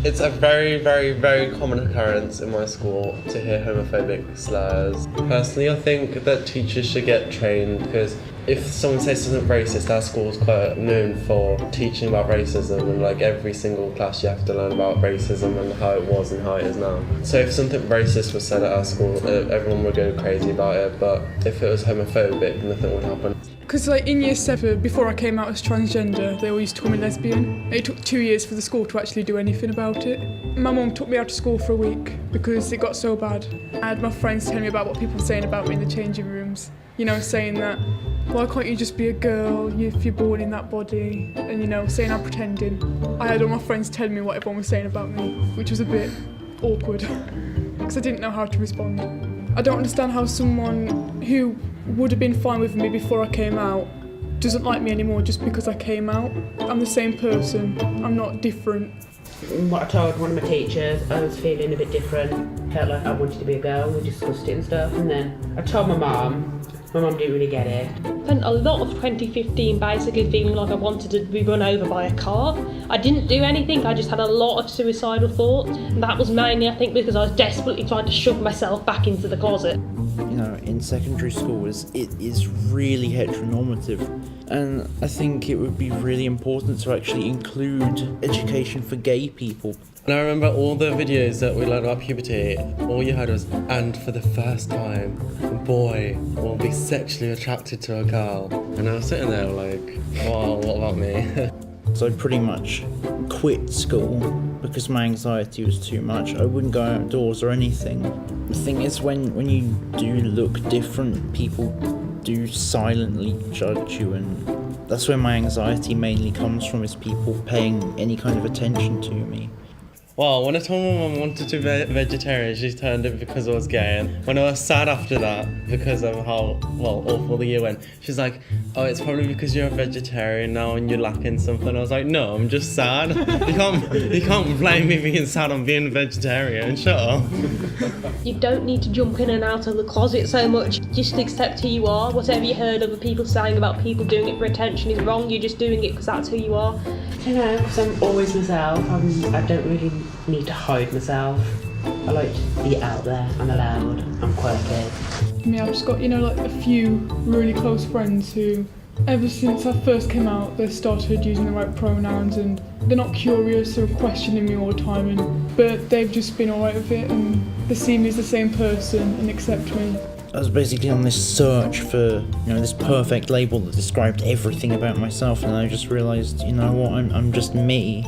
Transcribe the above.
It's a very, very, very common occurrence in my school to hear homophobic slurs. Personally, I think that teachers should get trained, because if someone says something racist, our school's quite known for teaching about racism, and like every single class you have to learn about racism and how it was and how it is now. So if something racist was said at our school, everyone would go crazy about it, but if it was homophobic, nothing would happen. Because like in year 7, before I came out as transgender, they all used to call me lesbian. It took 2 years for the school to actually do anything about it. My mum took me out of school for a week because it got so bad. I had my friends telling me about what people were saying about me in the changing rooms. You know, saying that, why can't you just be a girl if you're born in that body? And you know, saying I'm pretending. I had all my friends telling me what everyone was saying about me, which was a bit awkward because I didn't know how to respond. I don't understand how someone who would have been fine with me before I came out doesn't like me anymore just because I came out. I'm the same person, I'm not different. What I told one of my teachers, I was feeling a bit different, felt like I wanted to be a girl, we discussed it and stuff, and then I told my mum didn't really get it. I spent a lot of 2015 basically feeling like I wanted to be run over by a car. I didn't do anything, I just had a lot of suicidal thoughts, and that was mainly, I think, because I was desperately trying to shove myself back into the closet. You know, in secondary school, it is really heteronormative, and I think it would be really important to actually include education for gay people. And I remember all the videos that we learned about puberty, all you heard was, and for the first time, a boy will be sexually attracted to a girl. And I was sitting there like, well, what about me? So I pretty much quit school because my anxiety was too much. I wouldn't go outdoors or anything. The thing is, when you do look different, people do silently judge you, and that's where my anxiety mainly comes from, is people paying any kind of attention to me. Well, when I told my mum I wanted to be vegetarian, she turned it because I was gay. And when I was sad after that, because of how, well, awful the year went, she's like, oh, it's probably because you're a vegetarian now and you're lacking something. I was like, no, I'm just sad. You can't blame me being sad on being vegetarian, shut up. You don't need to jump in and out of the closet so much. Just accept who you are. Whatever you heard other people saying about people doing it for attention is wrong. You're just doing it because that's who you are. You know, because I'm always myself, I don't really need to hide myself. I like to be out there, I'm allowed, I'm quirky. I mean, I've just got, you know, like a few really close friends who, ever since I first came out, they started using the right pronouns, and they're not curious or questioning me all the time, but they've just been alright with it, and they see me as the same person and accept me. I was basically on this search for, you know, this perfect label that described everything about myself, and I just realised, you know what, I'm just me.